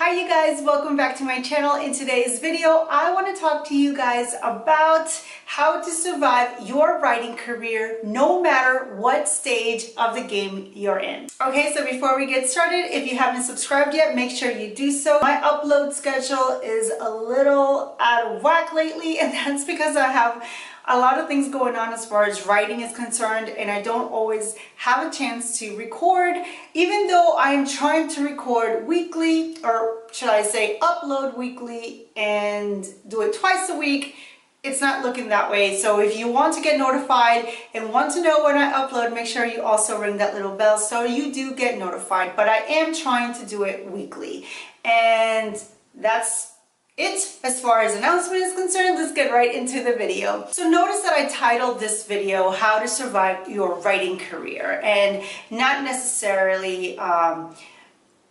Hi you guys, welcome back to my channel. In today's video, I want to talk to you guys about how to survive your writing career no matter what stage of the game you're in. Okay, so before we get started, if you haven't subscribed yet, make sure you do so. My upload schedule is a little out of whack lately, and that's because I have a lot of things going on as far as writing is concerned, and I don't always have a chance to record, even though I'm trying to record weekly, or should I say upload weekly and do it twice a week. It's not looking that way. So if you want to get notified and want to know when I upload, make sure you also ring that little bell so you do get notified. But I am trying to do it weekly, and that's it as far as announcement is concerned. Let's get right into the video. So notice that I titled this video how to survive your writing career, and not necessarily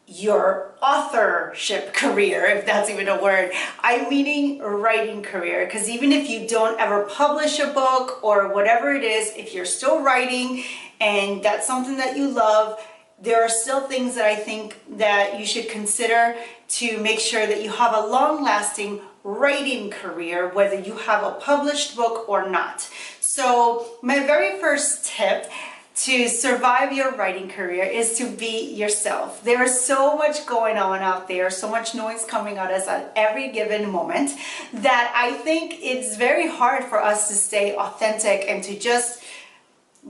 your authorship career, if that's even a word. I'm meaning writing career, because even if you don't ever publish a book or whatever it is, if you're still writing and that's something that you love, there are still things that I think that you should consider to make sure that you have a long-lasting writing career, whether you have a published book or not. So my very first tip to survive your writing career is to be yourself. There is so much going on out there, so much noise coming at us at every given moment, that I think it's very hard for us to stay authentic and to just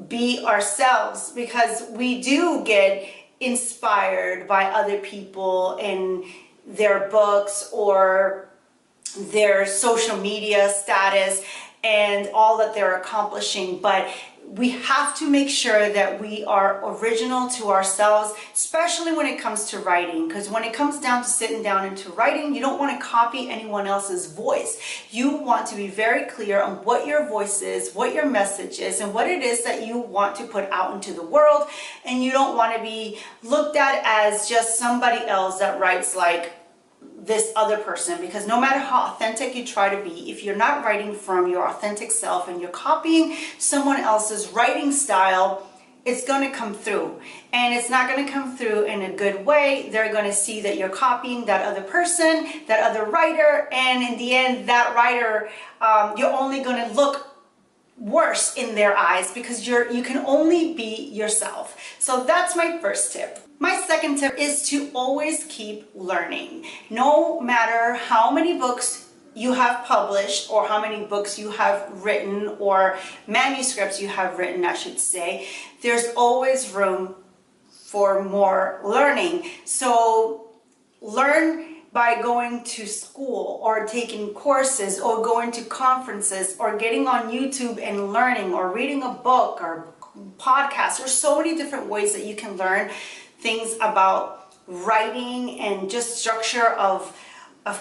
be ourselves, because we do get inspired by other people and their books or their social media status and all that they're accomplishing. But we have to make sure that we are original to ourselves, especially when it comes to writing, because when it comes down to sitting down into writing, you don't want to copy anyone else's voice. You want to be very clear on what your voice is, what your message is, and what it is that you want to put out into the world. And you don't want to be looked at as just somebody else that writes like this other person, because no matter how authentic you try to be, if you're not writing from your authentic self and you're copying someone else's writing style, it's going to come through, and it's not going to come through in a good way. They're going to see that you're copying that other person, that other writer, and in the end, that writer, you're only going to look worse in their eyes, because you can only be yourself. So that's my first tip. My second tip is to always keep learning. No matter how many books you have published, or how many books you have written, or manuscripts you have written, I should say, there's always room for more learning. So learn by going to school, or taking courses, or going to conferences, or getting on YouTube and learning, or reading a book or podcast. There's so many different ways that you can learn things about writing and just structure of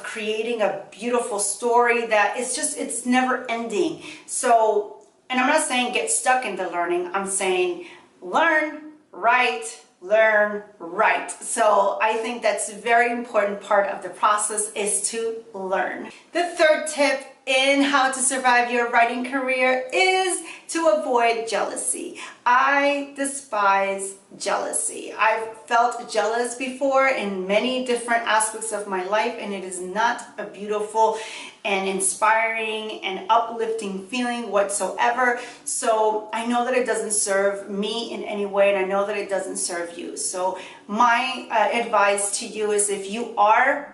creating a beautiful story that it's never ending. So, and I'm not saying get stuck in the learning, I'm saying learn, write, learn, write. So I think that's a very important part of the process, is to learn. The third tip in how to survive your writing career is to avoid jealousy. I despise jealousy. I've felt jealous before in many different aspects of my life, and it is not a beautiful and inspiring and uplifting feeling whatsoever. So I know that it doesn't serve me in any way, and I know that it doesn't serve you. So my advice to you is, if you are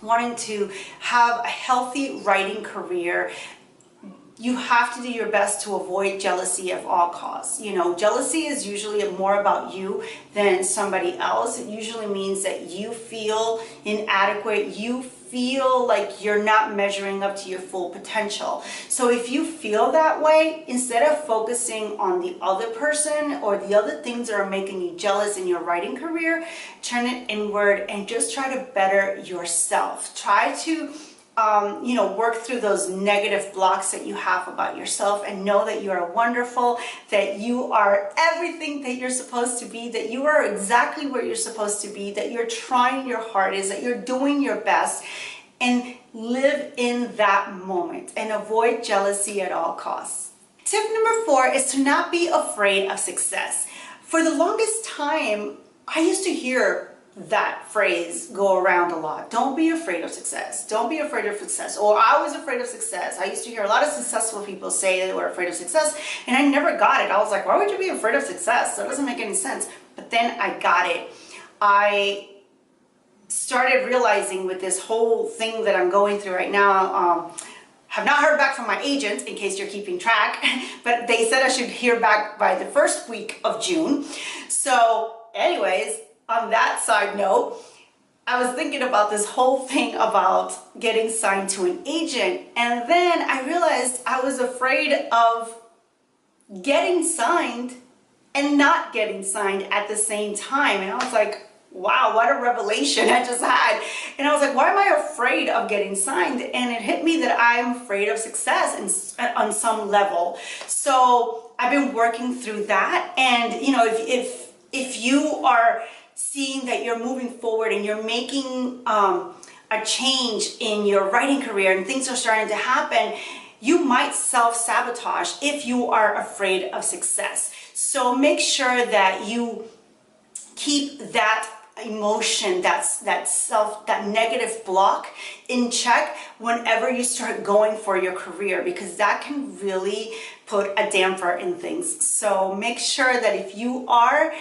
wanting to have a healthy writing career, you have to do your best to avoid jealousy at all costs. You know, jealousy is usually more about you than somebody else. It usually means that you feel inadequate, you feel like you're not measuring up to your full potential. So if you feel that way, instead of focusing on the other person or the other things that are making you jealous in your writing career, turn it inward and just try to better yourself. Try to work through those negative blocks that you have about yourself, and know that you are wonderful, that you are everything that you're supposed to be, that you are exactly where you're supposed to be, that you're trying your hardest, that you're doing your best, and live in that moment and avoid jealousy at all costs. Tip number 4 is to not be afraid of success. For the longest time, I used to hear that phrase go around a lot. afraid of success. Don't be afraid of success. Or I was afraid of success. I used to hear a lot of successful people say they were afraid of success, and I never got it. I was like, why would you be afraid of success? That doesn't make any sense. But then I got it. I started realizing with this whole thing that I'm going through right now, have not heard back from my agent, in case you're keeping track, but they said I should hear back by the first week of June. So anyways, on that side note, I was thinking about this whole thing about getting signed to an agent, and then I realized I was afraid of getting signed and not getting signed at the same time. And I was like, wow, what a revelation I just had. And I was like, why am I afraid of getting signed? And it hit me that I'm afraid of success on some level. So I've been working through that. And you know, if you are seeing that you're moving forward and you're making a change in your writing career and things are starting to happen, you might self-sabotage if you are afraid of success. So make sure that you keep that emotion, that negative block in check whenever you start going for your career, because that can really put a damper in things. So make sure that if you are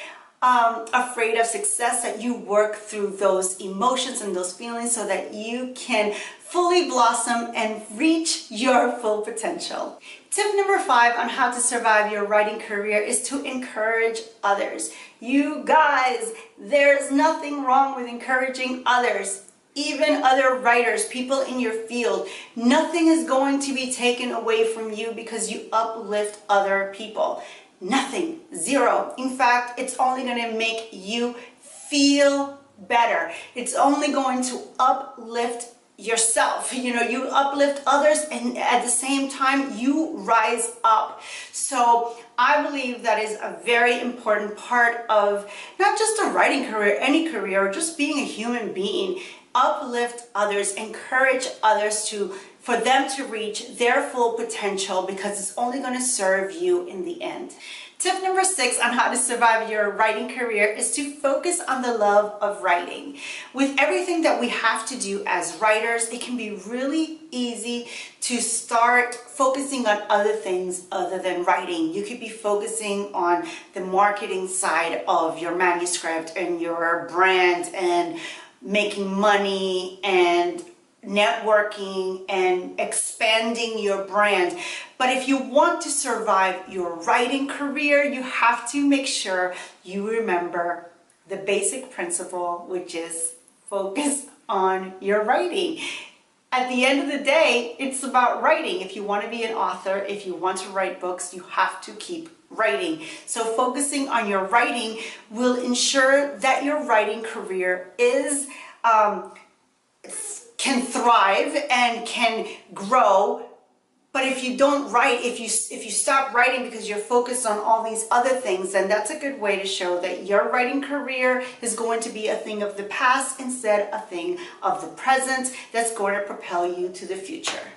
afraid of success, that you work through those emotions and those feelings so that you can fully blossom and reach your full potential. Tip number 5 on how to survive your writing career is to encourage others. You guys, there's nothing wrong with encouraging others, even other writers, people in your field. Nothing is going to be taken away from you because you uplift other people. Nothing, zero. In fact, it's only going to make you feel better. It's only going to uplift yourself. You know, you uplift others, and at the same time you rise up. So I believe that is a very important part of not just a writing career, any career, or just being a human being. Uplift others, encourage others for them to reach their full potential, because it's only going to serve you in the end. Tip number 6 on how to survive your writing career is to focus on the love of writing. With everything that we have to do as writers, it can be really easy to start focusing on other things other than writing. You could be focusing on the marketing side of your manuscript and your brand and making money and networking and expanding your brand. But if you want to survive your writing career, you have to make sure you remember the basic principle, which is focus on your writing. At the end of the day, it's about writing. If you want to be an author, if you want to write books, you have to keep writing. So focusing on your writing will ensure that your writing career is can thrive and can grow. But if you don't write, if you stop writing because you're focused on all these other things, then that's a good way to show that your writing career is going to be a thing of the past instead of a thing of the present that's going to propel you to the future.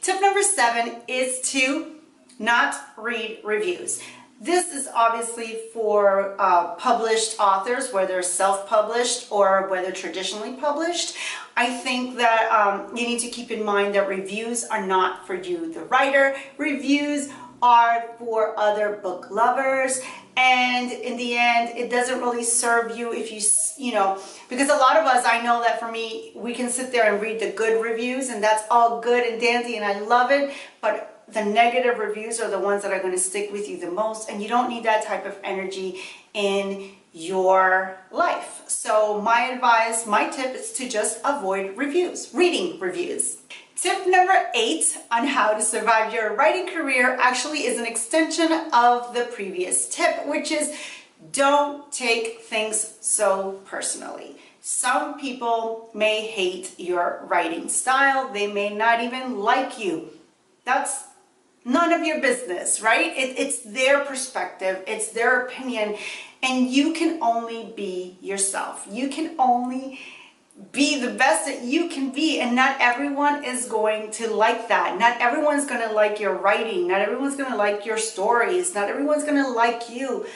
Tip number 7 is to not read reviews. This is obviously for published authors, whether self-published or whether traditionally published. I think that you need to keep in mind that reviews are not for you, the writer. Reviews are for other book lovers, and in the end, it doesn't really serve you if you know, because a lot of us, I know that for me, we can sit there and read the good reviews, and that's all good and dandy, and I love it, but the negative reviews are the ones that are going to stick with you the most, and you don't need that type of energy in your life. So my advice, my tip is to just avoid reading reviews. Tip number 8 on how to survive your writing career actually is an extension of the previous tip, which is don't take things so personally. Some people may hate your writing style. They may not even like you. That's none of your business, right? It's their perspective, it's their opinion, and you can only be yourself. You can only be the best that you can be, and not everyone is going to like that. Not everyone's going to like your writing. Not everyone's going to like your stories. Not everyone's going to like you.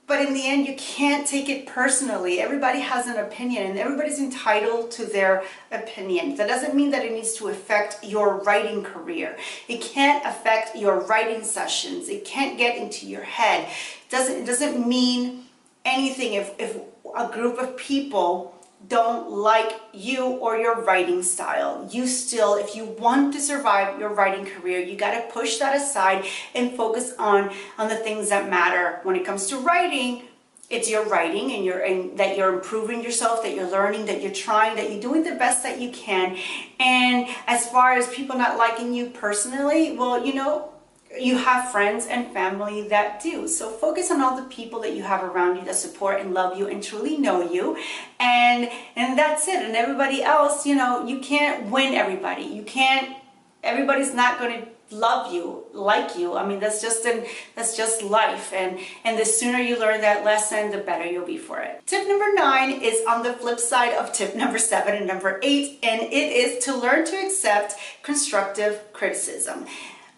But in the end, you can't take it personally. Everybody has an opinion and everybody's entitled to their opinion. That doesn't mean that it needs to affect your writing career. It can't affect your writing sessions. It can't get into your head. It doesn't mean anything if a group of people don't like you or your writing style. You still, if you want to survive your writing career, you got to push that aside and focus on the things that matter. When it comes to writing, it's your writing and that you're improving yourself, that you're learning, that you're trying, that you're doing the best that you can. And as far as people not liking you personally, well, you know, you have friends and family that do. So focus on all the people that you have around you that support and love you and truly know you. And that's it. And everybody else, you know, you can't win everybody. You can't, everybody's not going to love you, like you. I mean, that's just life. And the sooner you learn that lesson, the better you'll be for it. Tip number 9 is on the flip side of tip number 7 and number 8. And it is to learn to accept constructive criticism.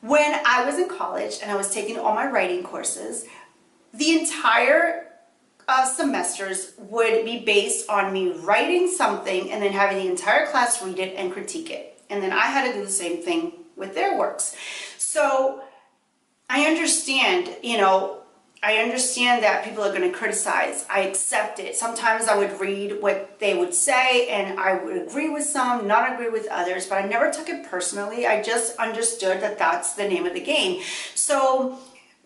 When I was in college and I was taking all my writing courses, the entire semesters would be based on me writing something and then having the entire class read it and critique it. And then I had to do the same thing with their works. So I understand, you know, I understand that people are going to criticize. I accept it. Sometimes I would read what they would say and I would agree with some, not agree with others, but I never took it personally. I just understood that that's the name of the game. So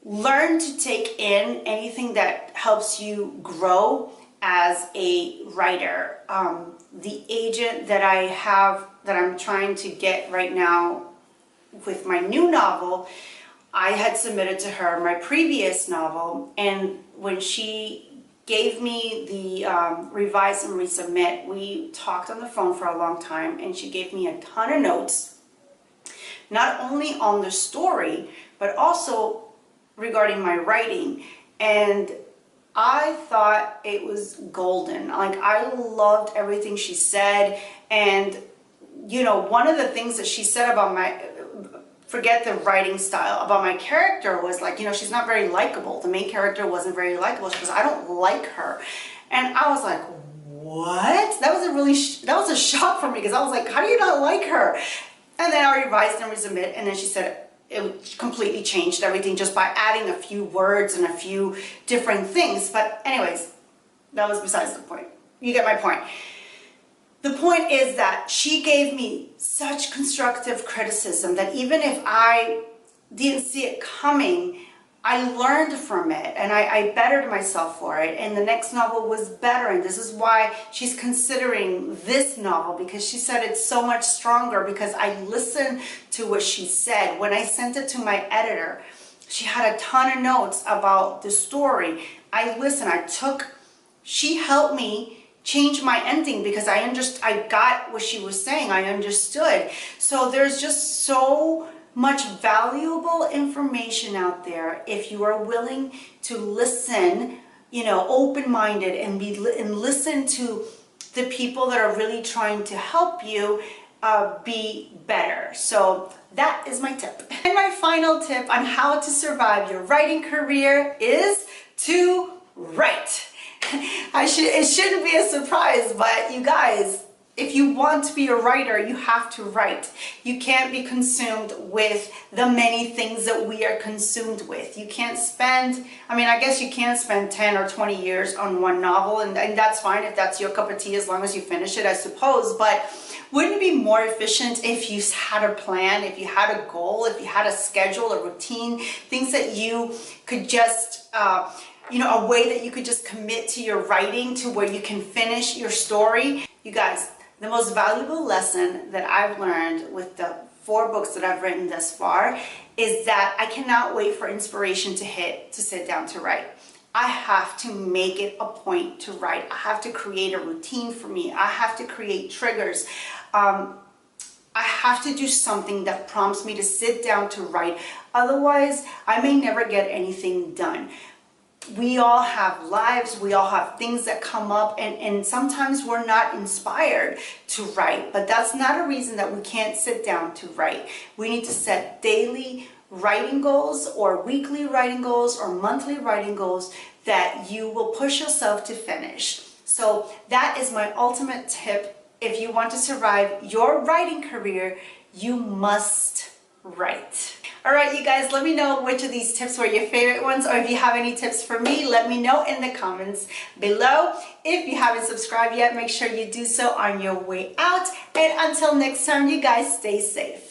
learn to take in anything that helps you grow as a writer. The agent that I have, that I'm trying to get right now with my new novel, I had submitted to her my previous novel, and when she gave me the revise and resubmit, we talked on the phone for a long time, and she gave me a ton of notes, not only on the story, but also regarding my writing. And I thought it was golden. Like, I loved everything she said. And, you know, one of the things that she said about my, forget the writing style, about my character was like, you know, she's not very likable. The main character wasn't very likable. She goes, I don't like her. And I was like, what? That was a shock for me, because I was like, how do you not like her? And then I revised and resubmit, and then she said it completely changed everything just by adding a few words and a few different things. But anyways, that was besides the point. You get my point. The point is that she gave me such constructive criticism that even if I didn't see it coming, I learned from it and I bettered myself for it. And the next novel was better. And this is why she's considering this novel, because she said it's so much stronger because I listened to what she said. When I sent it to my editor, she had a ton of notes about the story. I listened, she helped me change my ending because I got what she was saying. I understood. So there's just so much valuable information out there if you are willing to listen, you know, open-minded, and listen to the people that are really trying to help you be better. So that is my tip. And my final tip on how to survive your writing career is to write. It shouldn't be a surprise, but you guys, if you want to be a writer, you have to write. You can't be consumed with the many things that we are consumed with. You can't spend, I mean, I guess you can spend 10 or 20 years on one novel, and that's fine if that's your cup of tea, as long as you finish it, I suppose. But wouldn't it be more efficient if you had a plan, if you had a goal, if you had a schedule, a routine, things that you could just, you know, a way that you could just commit to your writing to where you can finish your story? You guys, the most valuable lesson that I've learned with the 4 books that I've written thus far is that I cannot wait for inspiration to hit to sit down to write. I have to make it a point to write. I have to create a routine for me. I have to create triggers. I have to do something that prompts me to sit down to write. Otherwise, I may never get anything done. We all have lives, we all have things that come up, and sometimes we're not inspired to write, but that's not a reason that we can't sit down to write. We need to set daily writing goals or weekly writing goals or monthly writing goals that you will push yourself to finish. So that is my ultimate tip. If you want to survive your writing career, you must write. All right, you guys, let me know which of these tips were your favorite ones, or if you have any tips for me, let me know in the comments below. If you haven't subscribed yet, make sure you do so on your way out. And until next time, you guys stay safe.